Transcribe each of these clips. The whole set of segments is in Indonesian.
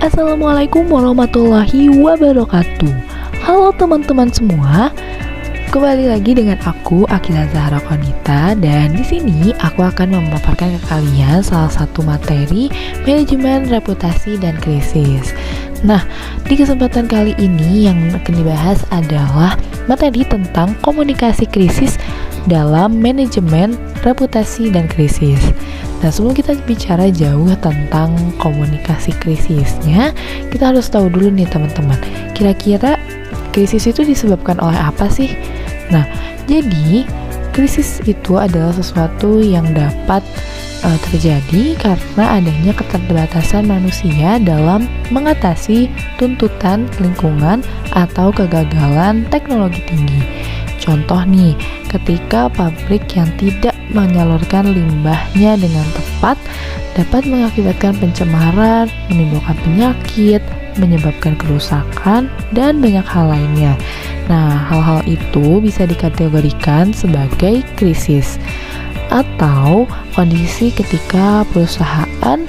Assalamualaikum warahmatullahi wabarakatuh. Halo teman-teman semua, kembali lagi dengan aku Akila Zahra Konita, dan di sini aku akan memaparkan ke kalian salah satu materi manajemen reputasi dan krisis. Nah, di kesempatan kali ini yang akan dibahas adalah materi tentang komunikasi krisis dalam manajemen reputasi dan krisis. Nah, sebelum kita bicara jauh tentang komunikasi krisisnya, kita harus tahu dulu nih teman-teman, kira-kira krisis itu disebabkan oleh apa sih? Nah, jadi krisis itu adalah sesuatu yang dapat terjadi karena adanya keterbatasan manusia dalam mengatasi tuntutan lingkungan atau kegagalan teknologi tinggi. Contoh nih, ketika pabrik yang tidak menyalurkan limbahnya dengan tepat dapat mengakibatkan pencemaran, menimbulkan penyakit, menyebabkan kerusakan, dan banyak hal lainnya. Nah, hal-hal itu bisa dikategorikan sebagai krisis atau kondisi ketika perusahaan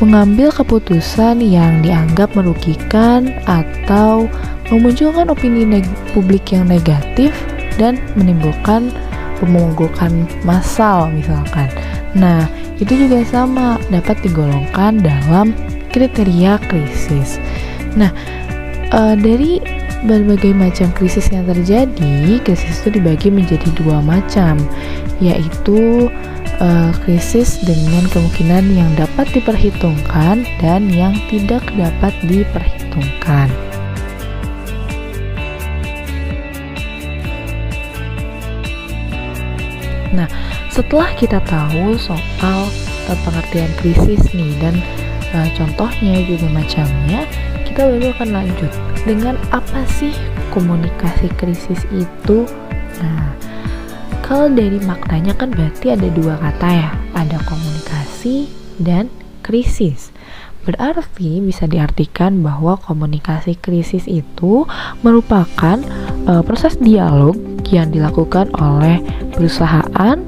mengambil keputusan yang dianggap merugikan atau memunculkan opini publik yang negatif dan menimbulkan pemogokan massal misalkan. Nah, itu juga sama dapat digolongkan dalam kriteria krisis. Nah, dari berbagai macam krisis yang terjadi, krisis itu dibagi menjadi dua macam, yaitu krisis dengan kemungkinan yang dapat diperhitungkan dan yang tidak dapat diperhitungkan. Nah, setelah kita tahu soal pengertian krisis nih dan contohnya juga macamnya, kita baru akan lanjut dengan apa sih komunikasi krisis itu. Nah, kalau dari maknanya kan berarti ada dua kata ya, ada komunikasi dan krisis. Berarti bisa diartikan bahwa komunikasi krisis itu merupakan proses dialog yang dilakukan oleh perusahaan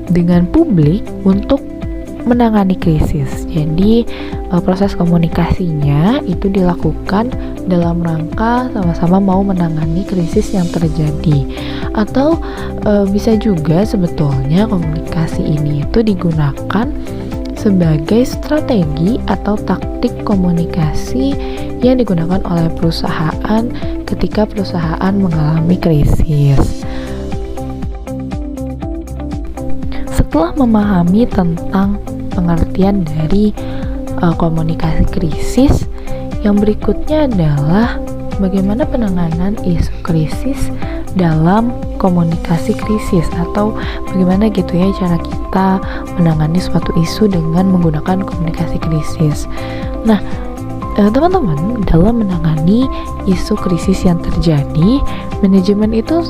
dengan publik untuk menangani krisis. Jadi proses komunikasinya itu dilakukan dalam rangka sama-sama mau menangani krisis yang terjadi. Atau bisa juga sebetulnya komunikasi ini itu digunakan sebagai strategi atau taktik komunikasi yang digunakan oleh perusahaan ketika perusahaan mengalami krisis. Setelah memahami tentang pengertian dari komunikasi krisis, yang berikutnya adalah bagaimana penanganan isu krisis dalam komunikasi krisis, atau bagaimana gitu ya cara kita menangani suatu isu dengan menggunakan komunikasi krisis. Nah, teman-teman, dalam menangani isu krisis yang terjadi, manajemen itu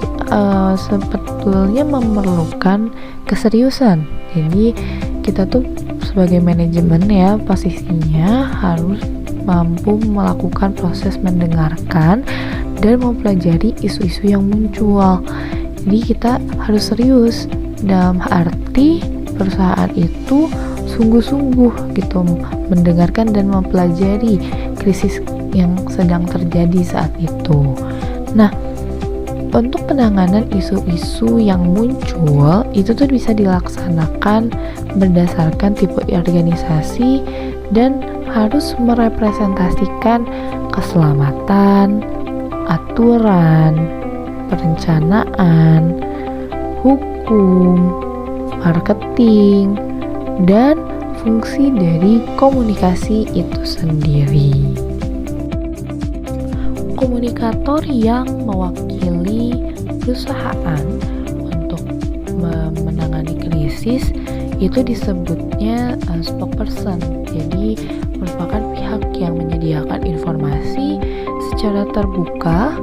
sebetulnya memerlukan keseriusan. Jadi kita tuh sebagai manajemen ya, posisinya harus mampu melakukan proses mendengarkan dan mempelajari isu-isu yang muncul. Jadi kita harus serius dalam arti perusahaan itu sungguh-sungguh gitu mendengarkan dan mempelajari krisis yang sedang terjadi saat itu. Nah, untuk penanganan isu-isu yang muncul itu tuh bisa dilaksanakan berdasarkan tipe organisasi dan harus merepresentasikan keselamatan, aturan, perencanaan, hukum, marketing, dan fungsi dari komunikasi itu sendiri. Komunikator yang mewakili perusahaan untuk menangani krisis itu disebutnya spokesperson. Jadi merupakan pihak yang menyediakan informasi secara terbuka,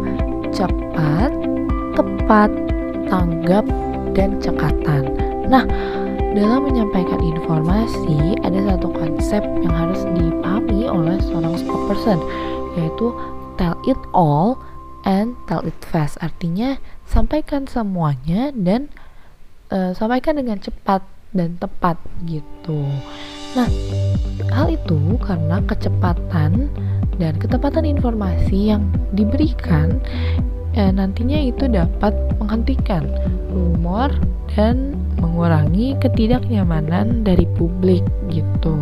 cepat, tepat, tanggap, dan cekatan. Nah, dalam menyampaikan informasi ada satu konsep yang harus dipahami oleh seorang spokesperson, yaitu tell it all and tell it fast. Artinya sampaikan semuanya dan sampaikan dengan cepat dan tepat gitu. Nah, hal itu karena kecepatan dan ketepatan informasi yang diberikan nantinya itu dapat menghentikan rumor dan mengurangi ketidaknyamanan dari publik gitu.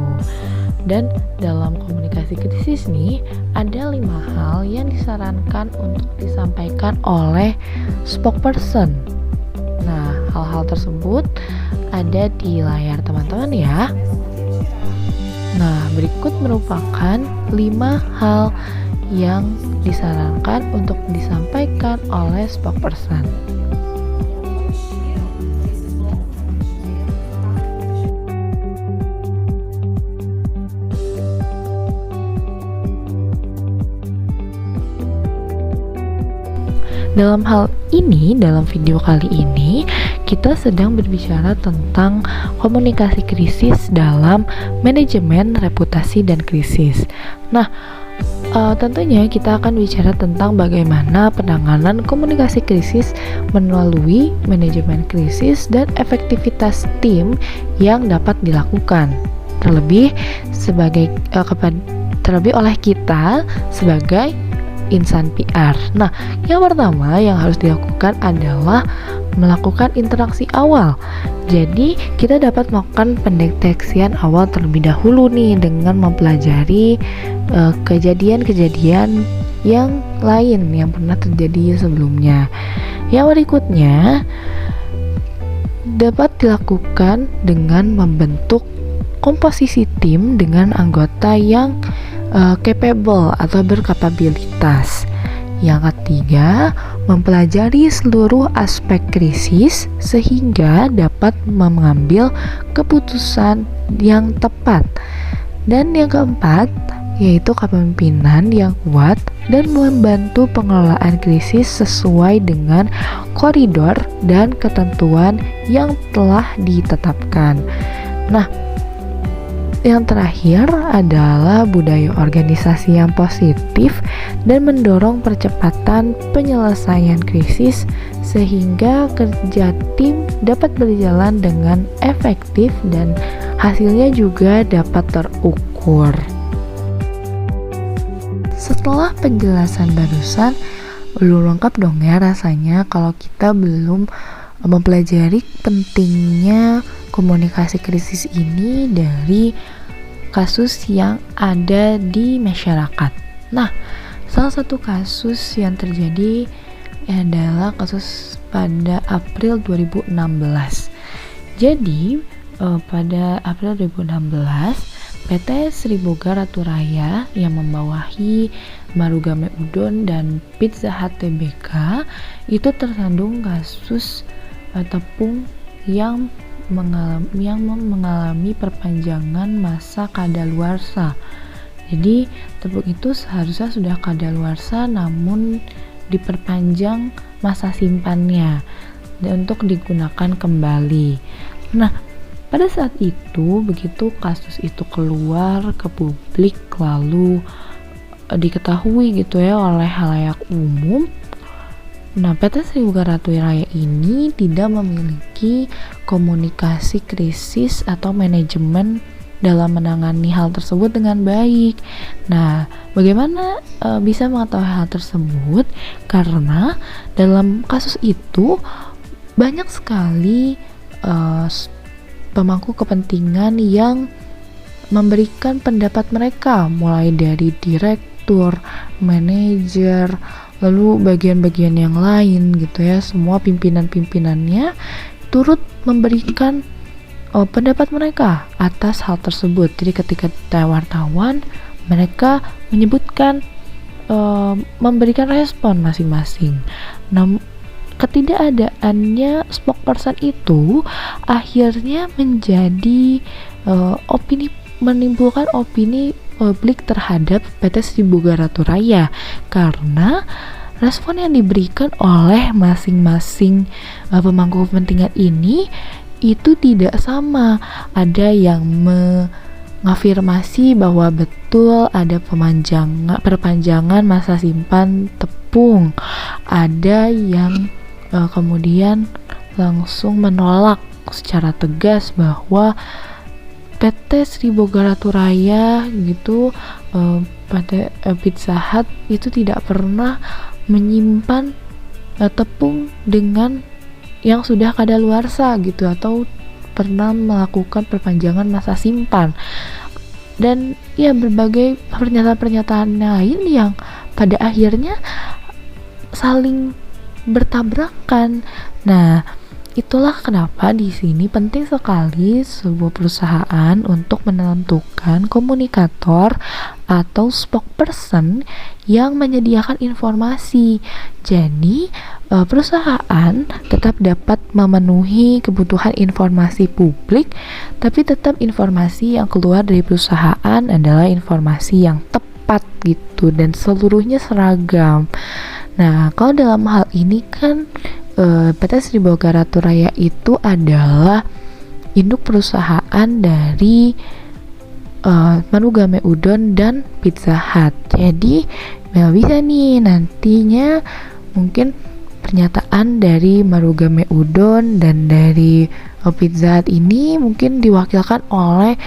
Dan dalam komunikasi krisis nih, ada 5 hal yang disarankan untuk disampaikan oleh spokesperson. Nah, hal-hal tersebut ada di layar teman-teman ya. Nah, berikut merupakan 5 hal yang disarankan untuk disampaikan oleh spokesperson. Dalam hal ini, dalam video kali ini, kita sedang berbicara tentang komunikasi krisis dalam manajemen reputasi dan krisis. Nah, tentunya kita akan bicara tentang bagaimana penanganan komunikasi krisis melalui manajemen krisis dan efektivitas tim yang dapat dilakukan. Terlebih oleh kita sebagai insan PR. Nah, yang pertama yang harus dilakukan adalah melakukan interaksi awal. Jadi, kita dapat melakukan pendeteksian awal terlebih dahulu nih dengan mempelajari kejadian-kejadian yang lain yang pernah terjadi sebelumnya. Yang berikutnya dapat dilakukan dengan membentuk komposisi tim dengan anggota yang capable atau berkapabilitas. Yang ketiga, mempelajari seluruh aspek krisis sehingga dapat mengambil keputusan yang tepat. Dan yang keempat, yaitu kepemimpinan yang kuat dan membantu pengelolaan krisis sesuai dengan koridor dan ketentuan yang telah ditetapkan. Nah, yang terakhir adalah budaya organisasi yang positif dan mendorong percepatan penyelesaian krisis sehingga kerja tim dapat berjalan dengan efektif dan hasilnya juga dapat terukur. Setelah penjelasan barusan, belum lengkap dong ya rasanya kalau kita belum mempelajari pentingnya komunikasi krisis ini dari kasus yang ada di masyarakat. Nah, salah satu kasus yang terjadi adalah kasus pada April 2016. Jadi, pada April 2016, PT Sriboga Ratu Raya yang membawahi Marugame Udon dan Pizza Hut Tbk itu tersandung kasus tepung yang mengalami perpanjangan masa kadaluarsa. Jadi tepung itu seharusnya sudah kadaluarsa namun diperpanjang masa simpannya dan untuk digunakan kembali. Nah, pada saat itu begitu kasus itu keluar ke publik lalu diketahui gitu ya oleh khalayak umum. Nah, PT Sriboga Ratu Raya ini tidak memiliki komunikasi krisis atau manajemen dalam menangani hal tersebut dengan baik. Nah, bagaimana bisa mengetahui hal tersebut? Karena dalam kasus itu banyak sekali pemangku kepentingan yang memberikan pendapat mereka, mulai dari direktur, manajer, lalu bagian-bagian yang lain gitu ya, semua pimpinan-pimpinannya turut memberikan pendapat mereka atas hal tersebut. Jadi ketika wartawan mereka menyebutkan memberikan respon masing-masing. Nah, ketidakadaannya spokesperson itu akhirnya menjadi menimbulkan opini publik terhadap PT Sriboga Ratu Raya karena respon yang diberikan oleh masing-masing pemangku kepentingan ini itu tidak sama. Ada yang mengafirmasi bahwa betul ada perpanjangan masa simpan tepung, ada yang kemudian langsung menolak secara tegas bahwa PT Sri Bogaraturaaya gitu, pada Pizza Hut itu tidak pernah menyimpan tepung dengan yang sudah kadaluarsa gitu, atau pernah melakukan perpanjangan masa simpan, dan ya berbagai pernyataan-pernyataan lain yang pada akhirnya saling bertabrakan. Nah, itulah kenapa di sini penting sekali sebuah perusahaan untuk menentukan komunikator atau spokesperson yang menyediakan informasi. Jadi, perusahaan tetap dapat memenuhi kebutuhan informasi publik, tapi tetap informasi yang keluar dari perusahaan adalah informasi yang tepat gitu, dan seluruhnya seragam. Nah, kalau dalam hal ini kan PT Sri Bogaraturaaya itu adalah induk perusahaan dari Marugame Udon dan Pizza Hut. Jadi bisa nih nantinya mungkin pernyataan dari Marugame Udon dan dari Pizza Hut ini mungkin diwakilkan oleh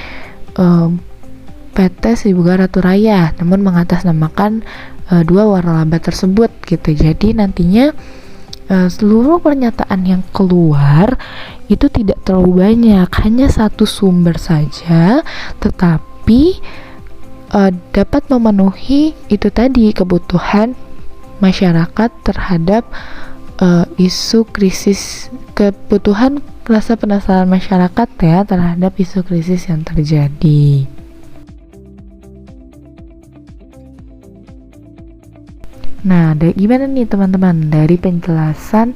PT Sri Bogaraturaaya, namun mengatasnamakan dua waralaba tersebut gitu. Jadi nantinya seluruh pernyataan yang keluar itu tidak terlalu banyak, hanya satu sumber saja, tetapi dapat memenuhi itu tadi, kebutuhan masyarakat terhadap isu krisis, kebutuhan rasa penasaran masyarakat ya terhadap isu krisis yang terjadi. Nah, gimana nih teman-teman dari penjelasan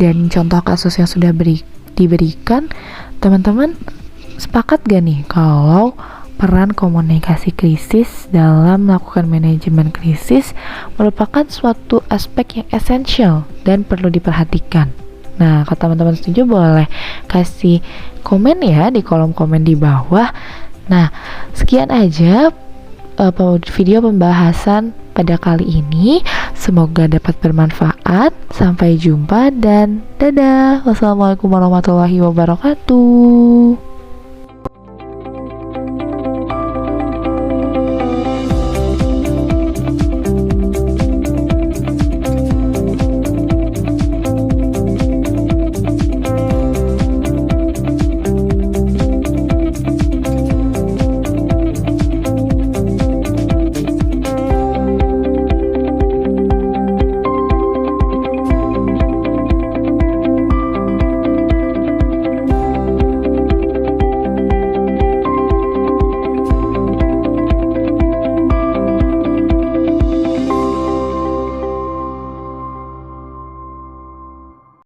dan contoh kasus yang sudah diberikan, teman-teman sepakat gak nih kalau peran komunikasi krisis dalam melakukan manajemen krisis merupakan suatu aspek yang esensial dan perlu diperhatikan? Nah, kalau teman-teman setuju boleh kasih komen ya di kolom komen di bawah. Nah, sekian aja video pembahasan pada kali ini, semoga dapat bermanfaat. Sampai jumpa dan dadah. Wassalamualaikum warahmatullahi wabarakatuh.